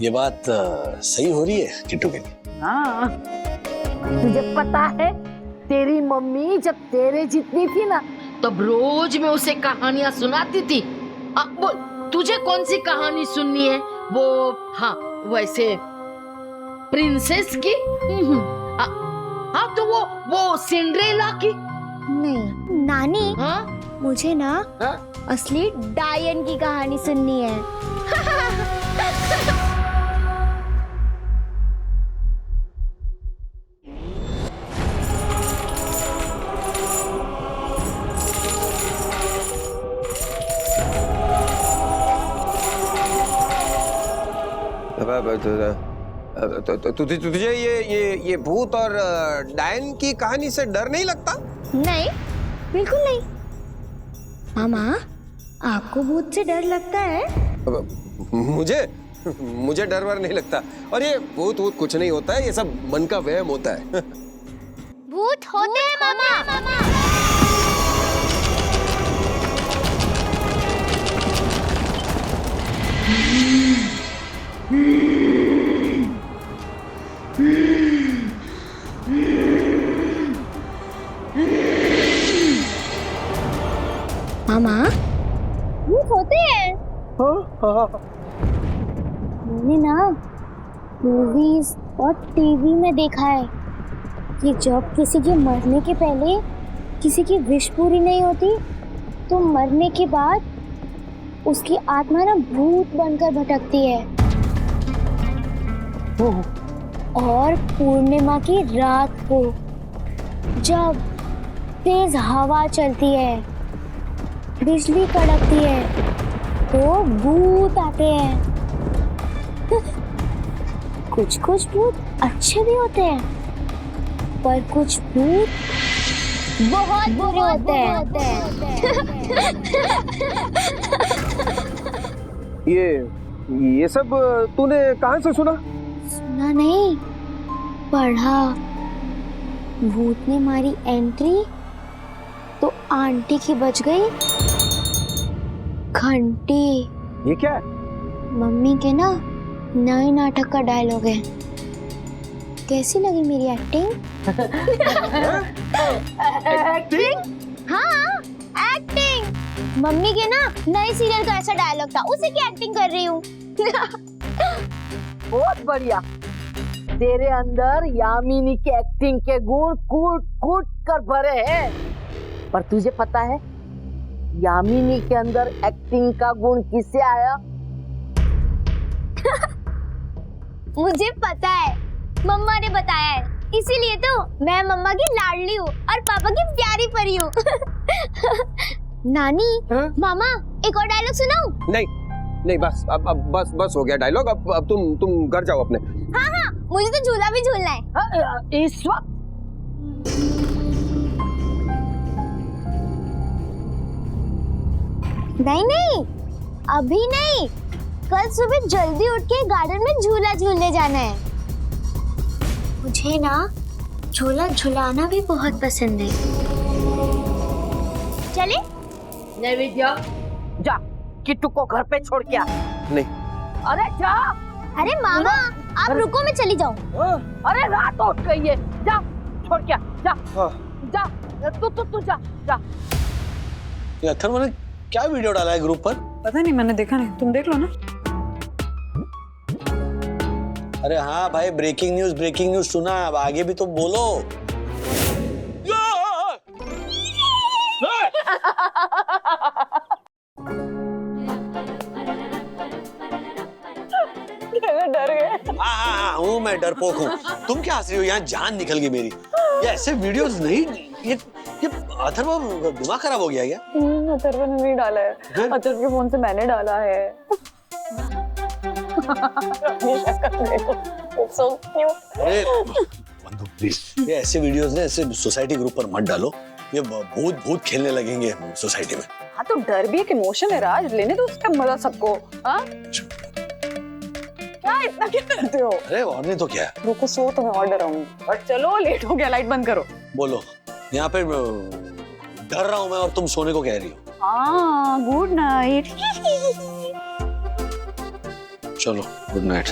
Speaker 5: ये बात सही हो रही है किट्टू के लिए।
Speaker 1: हाँ,
Speaker 9: तुझे पता है, तेरी मम्मी जब तेरे जितनी थी ना, तब रोज मैं उसे कहानियां सुनाती थी। बोल, तुझे कौन सी कहानी सुननी है? वो हाँ, वैसे प्रिंसेस की? हाँ, तो वो सिंड्रेला की?
Speaker 2: नहीं नानी,
Speaker 9: हाँ?
Speaker 2: मुझे ना असली डायन की कहानी सुननी है।
Speaker 3: तुझे ये भूत और डायन की कहानी से डर नहीं लगता?
Speaker 2: नहीं, बिल्कुल नहीं। मामा, आपको भूत से डर लगता है?
Speaker 3: मुझे डर वर नहीं लगता। और ये भूत कुछ नहीं होता है, ये सब मन का वहम होता है।
Speaker 2: भूत होते हैं मामा। मैंने ना मूवीज और टीवी में देखा है कि जब किसी के मरने के पहले किसी की विश पूरी नहीं होती तो मरने के बाद उसकी आत्मा ना भूत बनकर भटकती है। और पूर्णिमा की रात को जब तेज हवा चलती है, बिजली कड़कती है, तो भूत आते हैं। कुछ कुछ भूत अच्छे भी होते हैं, पर कुछ भूत बहुत बुरे होते हैं।
Speaker 3: ये सब तूने कहाँ से सुना?
Speaker 2: सुना नहीं, पढ़ा। भूत ने मारी एंट्री तो आंटी की बच गई घंटी।
Speaker 3: ये क्या है?
Speaker 2: मम्मी के ना नए नाटक का डायलॉग है। कैसी लगी मेरी एक्टिंग? एक्टिंग? हाँ, एक्टिंग। मम्मी के ना नए सीरियल का ऐसा डायलॉग था, उसी की एक्टिंग कर रही हूँ।
Speaker 9: बहुत बढ़िया। तेरे अंदर यामिनी के एक्टिंग के गुण कूट कूट कर भरे हैं। पर तुझे पता है यामिनी के अंदर एक्टिंग का गुण किससे आया?
Speaker 2: मुझे पता है, मम्मा ने बताया है। इसीलिए तो मैं मम्मा की लाडली हूँ और पापा की प्यारी परी हूँ। नानी, मामा, एक और डायलॉग सुनाऊं?
Speaker 3: नहीं बस बस हो गया डायलॉग। अब तुम घर जाओ अपने।
Speaker 2: हाँ, मुझे तो झूला भी झूलना है।
Speaker 9: इस वक्त
Speaker 2: नहीं, अभी नहीं। कल सुबह जल्दी उठ के गार्डन में झूला झूलने जाना है। मुझे ना झूला झुलाना भी बहुत पसंद है। चले?
Speaker 9: नहीं विद्या, जा किट्टू को घर पे छोड़ के आ।
Speaker 3: नहीं।
Speaker 9: अरे जा।
Speaker 2: अरे मामा, आप रुको, मैं चली जाऊँ।
Speaker 9: अरे रात उठ गई है, जा छोड़ के आ, जा।
Speaker 3: हाँ।
Speaker 9: जा तू जा।
Speaker 5: ये अथर्व ने क्या वीडियो डाला है ग्रुप पर?
Speaker 1: पता नहीं, मैंने देखा नहीं, तुम देख लो ना।
Speaker 5: अरे हाँ भाई, ब्रेकिंग न्यूज सुना। अब आगे भी तो बोलो।
Speaker 1: डर गए।
Speaker 5: हाँ हूँ, मैं डरपोक हूँ। तुम क्या हंस रही हो? यहाँ जान निकल गई मेरी। ये ऐसे वीडियोस नहीं, ये अथर्व दिमाग खराब हो गया क्या?
Speaker 1: अथर्व ने नहीं डाला है, अथर्व के फोन से मैंने डाला है। So cute.
Speaker 5: अरे बंदो प्लीज, ये ऐसे वीडियोस ने ऐसे सोसाइटी ग्रुप पर मत डालो। ये भूत खेलने लगेंगे सोसाइटी में।
Speaker 1: हाँ तो डर भी एक इमोशन है राज, लेने दो उसका मजा सबको। हाँ क्या इतना क्या करते हो?
Speaker 5: अरे और नहीं तो क्या।
Speaker 1: रुको, सो तो मैं और डराऊंगी। और चलो, लेट हो गया, लाइट बंद करो।
Speaker 5: बोलो, यहाँ पे डर रहा हूँ मैं और तुम सोने को कह रही हो।
Speaker 1: हाँ, गुड नाइट।
Speaker 5: चलो, गुड नाइट।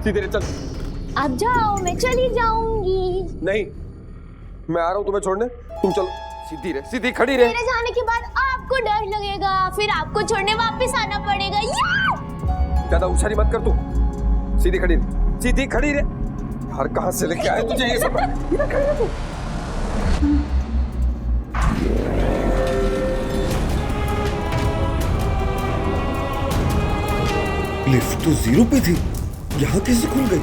Speaker 3: सीधे रे चल।
Speaker 2: अब जाओ, मैं चली जाऊंगी।
Speaker 3: नहीं, मैं आ रहा हूँ तुम्हें छोड़ने, तुम चलो। सीधी खड़ी रहे।
Speaker 2: मेरे जाने के बाद आपको डर लगेगा, फिर आपको छोड़ने वापस आना पड़ेगा।
Speaker 3: ज्यादा उछाली मत कर तू। सीधी खड़ी रहे। हर कहाँ से लेके आए तुझे ये सब? इधर खड़ी रह तू।
Speaker 5: लिफ्ट तो 0 पे थी, यहाँ कैसे खुल गई?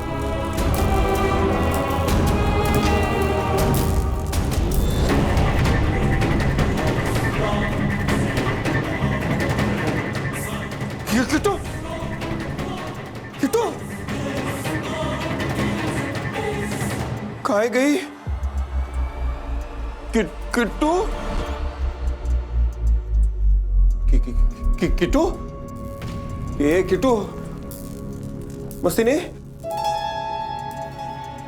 Speaker 3: ये किट्टू कहाँ गई? किट्टू किट्टू मस्ती नहीं?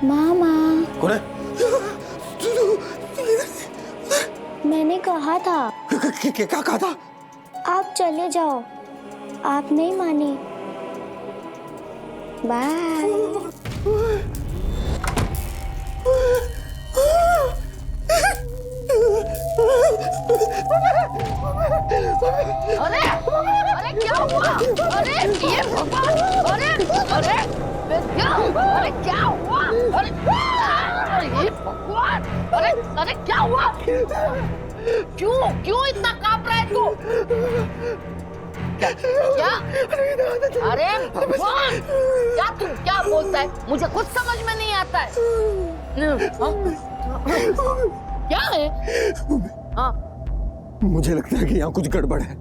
Speaker 2: मामा,
Speaker 3: कौन है?
Speaker 2: मैंने कहा था।
Speaker 3: क्या कहा था?
Speaker 2: आप चले जाओ, आप नहीं माने। बाय।
Speaker 9: अरे अरे क्या हुआ? अरे ये भगवान! अरे अरे अरे क्या हुआ? अरे ये भगवान! अरे अरे क्या हुआ? क्यों क्यों इतना कांप रहा है तू? क्या? अरे भगवान! क्या बोलता है? मुझे कुछ समझ में नहीं आता है। क्या है? हाँ
Speaker 5: मुझे लगता है कि यहाँ कुछ गड़बड़ है।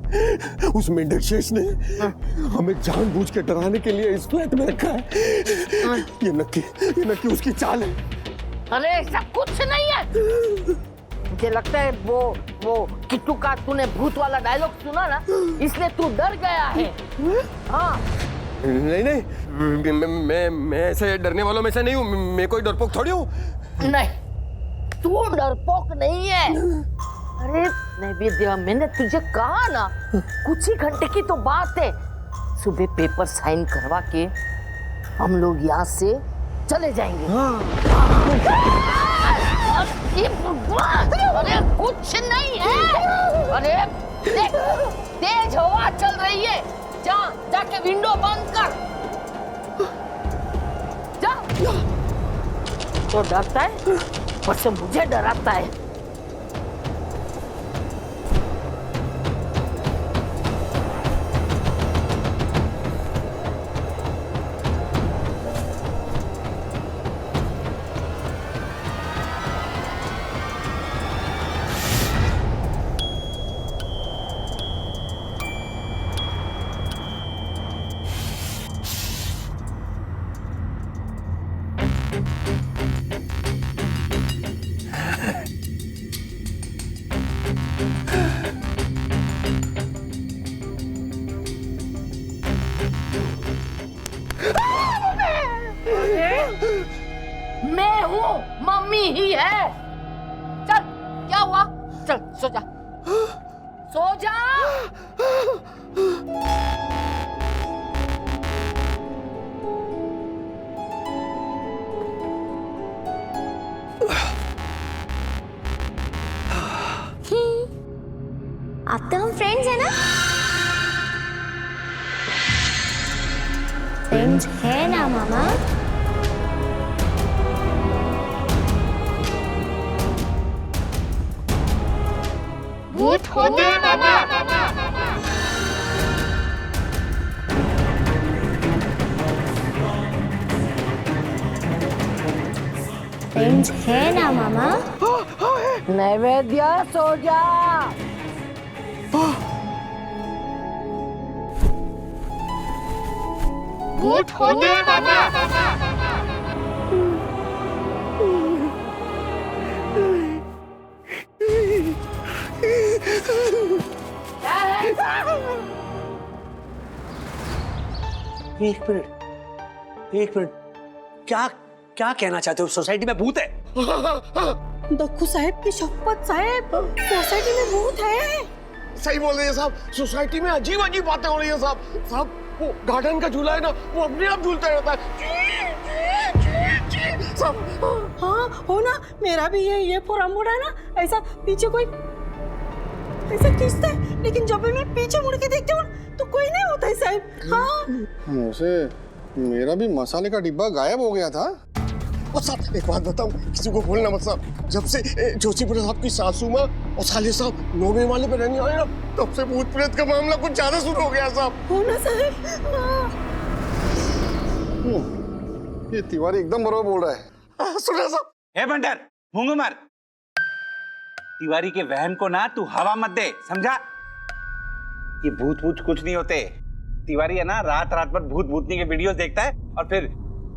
Speaker 5: उस मेंढक शेष ने हमें जानबूझ के डराने के लिए इस फ्लैट में रखा है। ये नक्की उसकी चाल है।
Speaker 9: अरे ऐसा कुछ नहीं है। मुझे लगता है वो किट्टू का तूने भूत वाला डायलॉग सुना ना, इसलिए तू डर गया है। हाँ
Speaker 5: नहीं मैं ऐसे डरने वालों में से नहीं हूँ। मैं कोई डरपोक थोड़ी हूँ।
Speaker 9: नहीं, तू डरपोक नहीं है। अरे नैवेद्य, मैंने तुझे कहा ना, कुछ ही घंटे की तो बात है। सुबह पेपर साइन करवा के हम लोग यहाँ से चले जाएंगे। अरे कुछ नहीं है। अरे देख, तेज हवा चल रही है। जाके विंडो बंद कर। जा। तो डरता है, बस मुझे डराता है। मैं हूँ, मम्मी ही है। चल, क्या हुआ? चल सो जा, सो जा।
Speaker 2: अब तो हम फ्रेंड्स हैं ना? फ्रेंड्स है ना मामा?
Speaker 9: भूत होते हैं मामा।
Speaker 2: फ्रेंड्स है ना मामा?
Speaker 9: नैवेद्य सो जा। भूत होते हैं मामा।
Speaker 12: एक मिनट, क्या कहना चाहते हो? सोसाइटी में भूत है?
Speaker 11: दक्कू साहब की शपथ साहब, सोसाइटी में भूत है।
Speaker 5: सही बोल रहे हैं साहब। सोसाइटी में अजीब अजीब बातें हो रही है साहब। वो गार्डन का झूला है ना, वो अपने आप झूलता रहता है साहब।
Speaker 11: हाँ हो ना, मेरा भी ये पूरा मुड़ा है ना, ऐसा पीछे कोई ऐसा खींचता है, लेकिन जब भी मैं पीछे मुड़ के देखती हूँ तो कोई नहीं होता है साहब। हाँ
Speaker 13: वैसे मेरा भी मसाले का डिब्बा गायब हो गया था।
Speaker 5: और साहब एक बात बताऊं, किसी को बोलना मत साहब। जब से जोशीपुर साहब की सासू माँ और साले साहब नौवे वाले पे रहने आए ना, तब से भूत प्रेत का मामला कुछ ज्यादा शुरू हो गया साहब।
Speaker 11: हो ना साहब?
Speaker 13: ये तिवारी एकदम बरोबर बोल रहा है।
Speaker 5: सुना साहब।
Speaker 10: ए बंडर, मूंग मार। तिवारी के वहम को ना तू हवा मत दे, समझा? ये भूत कुछ नहीं होते। तिवारी है ना, रात भर भूतनी के वीडियोस देखता है और फिर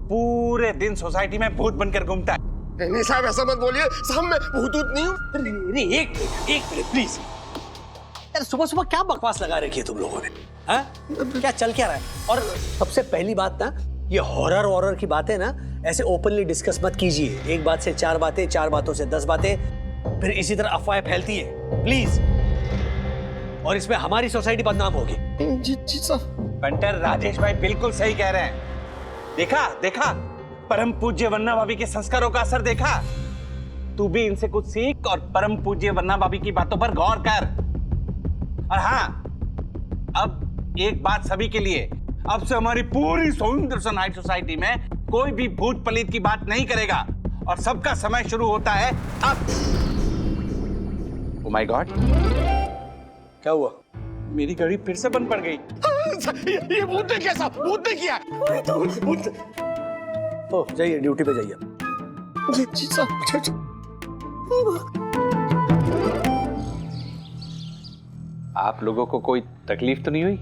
Speaker 10: पूरे दिन सोसाइटी में भूत बनकर घूमता है।
Speaker 5: नहीं साहब, ऐसा मत बोलिए साहब, मैं भूत नहीं हूँ।
Speaker 12: अरे एक मिनट प्लीज। यार सुबह क्या बकवास लगा रखी है तुम लोगों ने? हाँ क्या चल क्या रहा है? और सबसे पहली बात ना, ये हॉरर की बातें ना ऐसे ओपनली डिस्कस मत कीजिए। एक बात से 4 बातें, 4 बातों से 10 बातें, फिर इसी तरह अफवाहें फैलती है, प्लीज। और इसमें हमारी सोसाइटी बदनाम होगी।
Speaker 5: जी साहब।
Speaker 10: बंटर, राजेश भाई बिल्कुल सही कह रहे हैं। देखा देखा, परम पूज्य वन्ना भाभी के संस्कारों का असर देखा। तू भी इनसे कुछ सीख और परम पूज्य वन्ना भाभी की बातों पर गौर कर। और हाँ, अब एक बात सभी के लिए, अब से हमारी पूरी सुंदरसन हाइट सोसाइटी में कोई भी भूत पलीत की बात नहीं करेगा और सबका समय शुरू होता है अब। ओह माय गॉड,
Speaker 12: क्या हुआ?
Speaker 10: मेरी घड़ी फिर से बंद पड़ गई।
Speaker 5: ये भूत ने कैसा? भूत ने किया?
Speaker 12: ओ जाइए, ड्यूटी पे जाइए।
Speaker 10: आप लोगों को कोई तकलीफ तो नहीं हुई?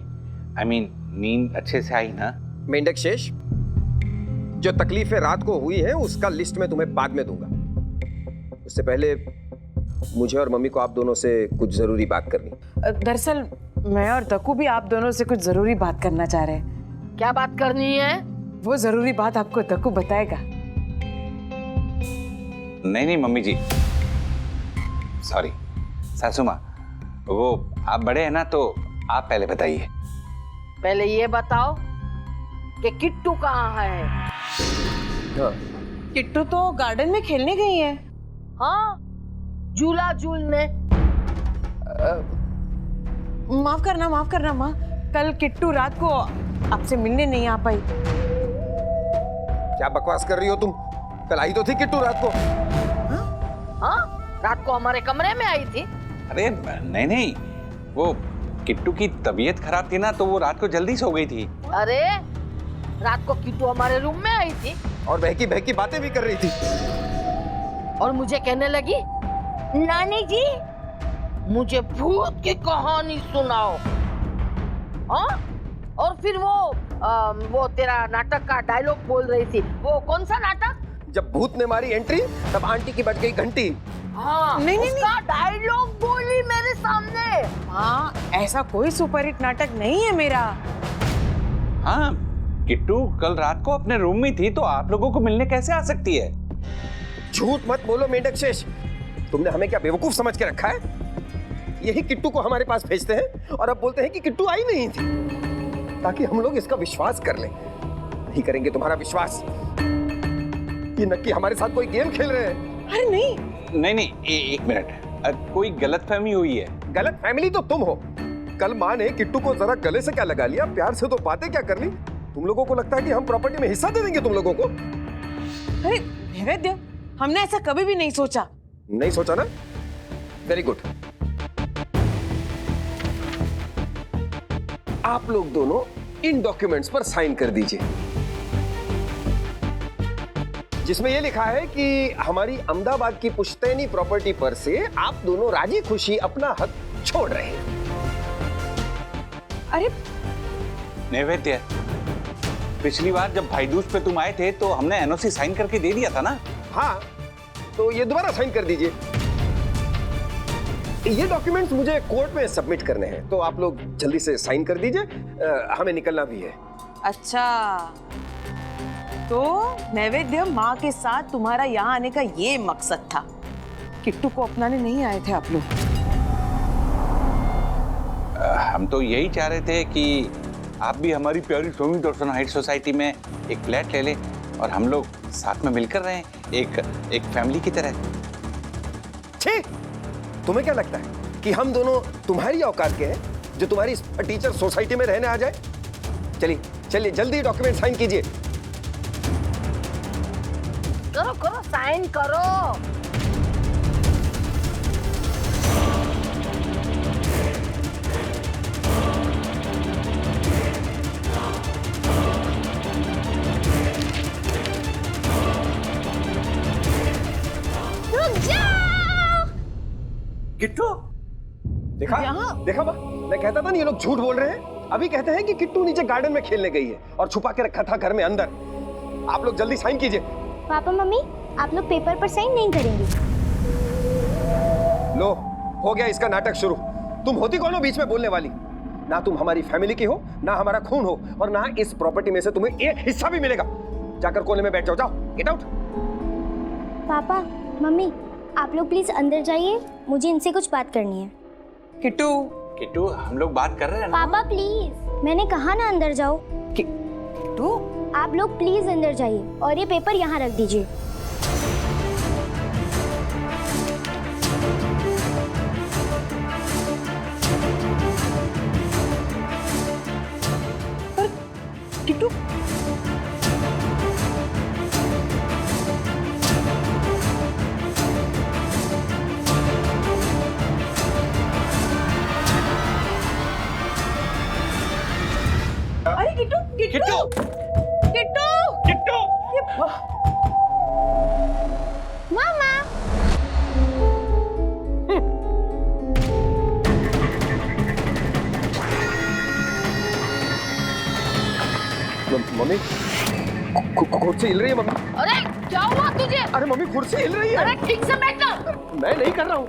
Speaker 10: I mean, नींद अच्छे से आई ना?
Speaker 3: मेंढक शेष, जो तकलीफें रात को हुई हैं उसका लिस्ट मैं तुम्हें बाद में दूंगा। उससे पहले मुझे और मम्मी को आप दोनों से कुछ जरूरी बात करनी।
Speaker 7: दरअसल मैं और दक्कू भी आप दोनों से कुछ जरूरी बात करना चाह रहे हैं।
Speaker 9: क्या बात करनी है?
Speaker 7: वो जरूरी बात आपको दक्कू बताएगा।
Speaker 10: नहीं मम्मी जी, सॉरी सासू माँ, वो आप बड़े हैं ना, तो आप पहले बताइए।
Speaker 9: पहले ये बताओ कि किट्टू कहाँ है?
Speaker 3: हाँ।
Speaker 7: किट्टू तो गार्डन में खेलने गई है।
Speaker 9: हाँ, झूला झूलने।
Speaker 7: माफ करना माँ, कल किट्टू रात को आपसे मिलने नहीं आ पाई।
Speaker 3: क्या बकवास कर रही हो तुम? कल आई तो थी किट्टू रात को।
Speaker 9: हाँ, रात को हमारे कमरे में आई थी।
Speaker 10: अरे नहीं, वो किट्टू की तबीयत खराब थी ना, तो वो रात को जल्दी सो गई थी।
Speaker 9: अरे रात को किट्टू हमारे रूम में आई थी
Speaker 3: और बहकी बातें भी कर रही थी।
Speaker 9: और मुझे कहने लगी, नानी जी मुझे भूत की कहानी सुनाओ। हाँ, और फिर वो तेरा नाटक का डायलॉग बोल रही थी। वो कौन सा नाटक?
Speaker 3: जब भूत ने मारी एंट्री तब आंटी की बज गई घंटी।
Speaker 9: हाँ,
Speaker 7: नहीं।
Speaker 9: उसका डायलॉग बोली मेरे सामने।
Speaker 7: हाँ, ऐसा कोई सुपरहिट नाटक नहीं है मेरा।
Speaker 10: हाँ, किट्टू कल रात को अपने रूम में थी, तो आप लोगों को मिलने कैसे आ सकती है?
Speaker 3: झूठ मत बोलो मेंढक शेष, तुमने हमें क्या बेवकूफ समझ के रखा है? यही किट्टू को हमारे पास भेजते हैं और अब बोलते हैं कि किट्टू आई नहीं थी, ताकि हम लोग इसका विश्वास कर लें। नहीं करेंगे तुम्हारा विश्वास। ये नक्की हमारे साथ कोई गेम खेल रहे हैं।
Speaker 7: अरे नहीं,
Speaker 10: एक मिनट, कोई गलतफहमी हुई है।
Speaker 3: गलत फैमिली तो तुम हो। कल माँ ने किट्टू को जरा गले से क्या लगा लिया, प्यार से तो बातें क्या कर ली। तुम लोगों को लगता है कि हम प्रॉपर्टी में हिस्सा दे देंगे तुम लोगों को?
Speaker 7: अरे नैवेद्य, हमने ऐसा कभी भी नहीं सोचा।
Speaker 3: नहीं सोचा ना? Very good. आप लोग दोनों इन डॉक्यूमेंट्स पर साइन कर दीजिए, जिसमें यह लिखा है कि हमारी अहमदाबाद की पुश्तैनी प्रॉपर्टी पर से आप दोनों राजी खुशी अपना हक छोड़ रहे हैं।
Speaker 7: अरे
Speaker 10: नैवेद्य, पिछली बार जब भाई दूज पे तुम आए थे तो हमने एनओसी साइन करके दे दिया था ना?
Speaker 3: हाँ, तो ये दोबारा साइन कर दीजिए। ये डॉक्यूमेंट्स मुझे कोर्ट में सबमिट करने हैं, तो आप लोग जल्दी से साइन कर दीजिए, हमें निकलना भी है।
Speaker 7: अच्छा, तो नैवेद्य, माँ के साथ तुम्हारा यहाँ आने का ये मकसद था? किट्टू को अपनाने नहीं आए थे आप लोग?
Speaker 10: हम तो यही चाह रहे थे कि आप भी हमारी प्यारी स्वामी दर्शन हाइट सोसाइटी में एक फ्लैट ले लें और हम लोग साथ में मिलकर रहें, एक फैमिली की तरह।
Speaker 3: ठीक, तुम्हें क्या लगता है कि हम दोनों तुम्हारी औकात के हैं जो तुम्हारी टीचर सोसाइटी में रहने आ जाए? चलिए जल्दी डॉक्यूमेंट साइन कीजिए।
Speaker 9: करो साइन करो।
Speaker 3: किट्टू, देखा माँ, मैं कहता था ना ये लोग झूठ बोल रहे हैं। अभी कहते हैं कि किट्टू नीचे गार्डन में खेलने गई है और छुपा के रखा था घर में अंदर। आप लोग जल्दी साइन कीजिए।
Speaker 2: पापा मम्मी, आप लोग पेपर पर साइन नहीं करेंगे?
Speaker 3: लो, हो गया इसका नाटक शुरू। तुम होती कौन हो बीच में बोलने वाली? ना तुम हमारी फैमिली की हो, ना हमारा खून हो, और ना इस प्रॉपर्टी में से तुम्हें एक हिस्सा भी मिलेगा। जाकर कोने में बैठ जाओ, गेट आउट।
Speaker 2: पापा मम्मी, आप लोग प्लीज अंदर जाइए, मुझे इनसे कुछ बात करनी है।
Speaker 10: किट्टू, हम लोग बात कर रहे हैं ना।
Speaker 2: पापा प्लीज, मैंने कहा ना अंदर जाओ।
Speaker 7: किट्टू,
Speaker 2: आप लोग प्लीज अंदर जाइए और ये पेपर यहाँ रख दीजिए।
Speaker 11: किट्टू अरे किट्टू किट्टू किट्टू
Speaker 4: किट्टू
Speaker 2: मामा
Speaker 13: मम्मी कुर्सी हिल रही है मम्मी।
Speaker 9: अरे क्या हुआ तुझे?
Speaker 13: अरे मम्मी कुर्सी हिल रही है।
Speaker 9: अरे ठीक से बैठना।
Speaker 13: मैं नहीं कर रहा हूँ।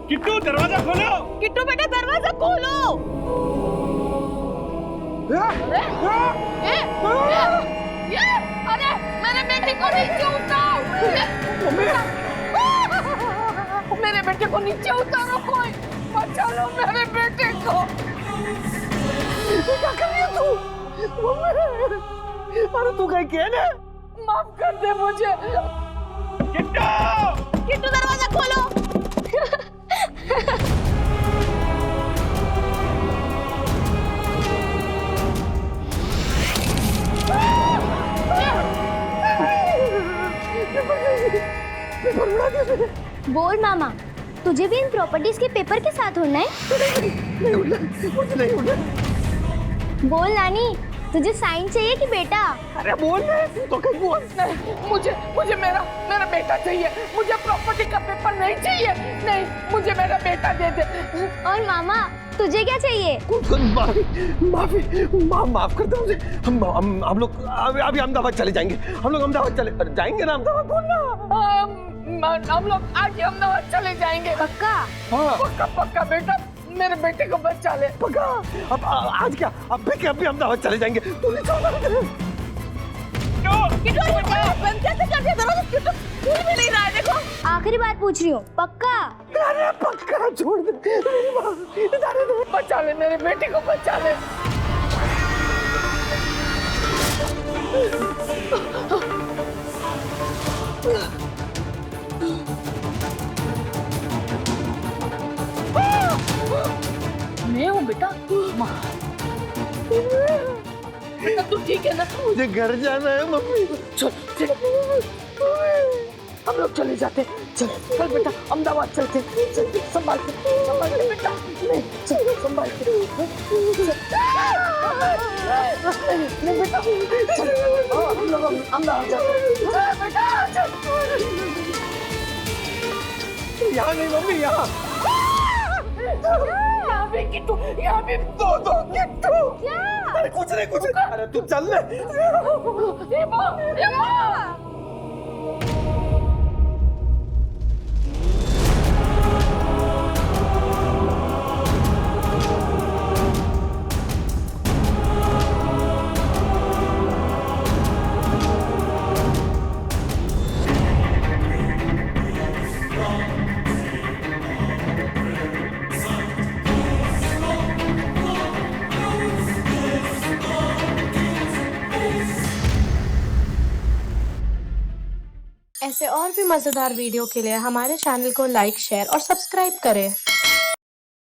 Speaker 4: किट्टू दरवाजा खोलो।
Speaker 8: किट्टू बेटा दरवाजा खोलो।
Speaker 9: ये अरे मेरे बेटे को नीचे उतारो। मेरे बेटे को नीचे उतारो, कोई बचा लो मेरे बेटे को। क्या कर रही है तू?
Speaker 5: अरे तू कहीं क्या ना?
Speaker 9: माफ कर दे मुझे।
Speaker 4: किट्टू
Speaker 8: किट्टू दरवाजा खोलो।
Speaker 2: बोल मामा, तुझे भी इन प्रॉपर्टीज के पेपर के साथ होना है? बोल नानी, तुझे साइन चाहिए कि बेटा?
Speaker 5: अरे बोल तू तो कहीं बोल।
Speaker 9: नहीं, मुझे मेरा बेटा चाहिए। मुझे प्रॉपर्टी का पेपर नहीं चाहिए। नहीं, मुझे मेरा बेटा दे दे।
Speaker 2: और मामा, तुझे क्या चाहिए?
Speaker 5: माफ कर दो मुझे। हम लोग अभी अहमदाबाद चले जाएंगे। हम लोग अहमदाबाद चले जाएंगे ना? अहमदाबाद बोलना।
Speaker 9: हम लोग आज अहमदाबाद चले जाएंगे।
Speaker 2: पक्का?
Speaker 5: हाँ
Speaker 9: पक्का बेटा, मेरे बेटे को बचा ले।
Speaker 5: पक्का। अब आज क्या, अब भी अहमदाबाद चले जाएंगे। तू नहीं छोड़ना मुझे।
Speaker 8: किट्टू बंद कैसे कर दिया दरवाजा? किट्टू खुल भी नहीं रहा है, देखो।
Speaker 2: आखिरी बात पूछ रही हूँ, पक्का?
Speaker 5: अरे पक्का, छोड़ दे मेरी बात। जाने दे।
Speaker 9: बचा ले मेरे बेटे को, बचा ले। मैं हूँ बेटा। बेटा तू ठीक है ना?
Speaker 5: मुझे घर जाना है मम्मी।
Speaker 9: चल हम लोग चले जाते। चल बेटा, अहमदाबाद चलते। चल संभाल के बेटा। नहीं, चल संभाल के। नहीं बेटा, चल हम लोग अहमदाबाद जाते। बेटा चल।
Speaker 5: यहाँ नहीं मम्मी, यहाँ
Speaker 9: भी किट्टू, यहाँ भी
Speaker 5: दो किट्टू। अरे कुछ नहीं। अरे तू चल ले।
Speaker 9: ये माँ।
Speaker 14: ऐसे और भी मजेदार वीडियो के लिए हमारे चैनल को लाइक, शेयर और सब्सक्राइब करें।